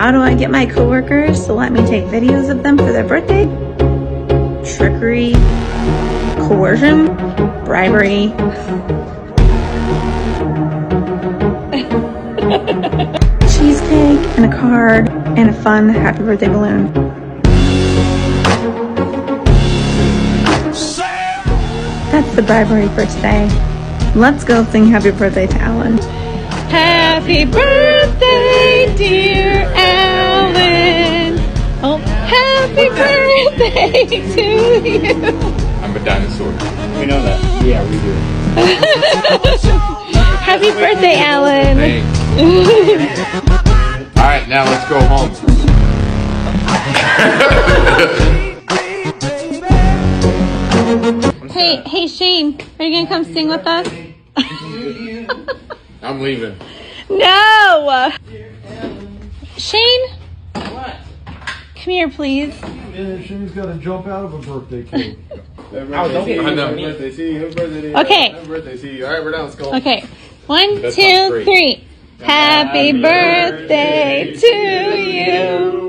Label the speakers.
Speaker 1: How do I get my coworkers to let me take videos of them for their birthday? Trickery, coercion, bribery. Cheesecake and a card and a fun happy birthday balloon. That's the bribery for today. Let's go sing happy birthday to Alan. Happy birthday, dear Alan. Oh, happy birthday to you.
Speaker 2: I'm a dinosaur.
Speaker 3: We know that. Yeah, we do.
Speaker 1: Happy birthday, Alan.
Speaker 2: Thanks. All right, now let's go home.
Speaker 1: Hey Shane, are you gonna come sing with us?
Speaker 2: I'm leaving.
Speaker 1: No! Shane?
Speaker 4: What?
Speaker 1: Come here, please.
Speaker 5: Yeah, Shane's got to jump out of a birthday cake.
Speaker 4: Don't get
Speaker 2: I know.
Speaker 3: Birthday, see you. Birthday,
Speaker 1: Okay.
Speaker 3: Birthday, see you. All right, we're down. Let's go.
Speaker 1: Okay. 1,
Speaker 2: That sounds
Speaker 1: 2,
Speaker 2: great.
Speaker 1: 3. Happy birthday to you.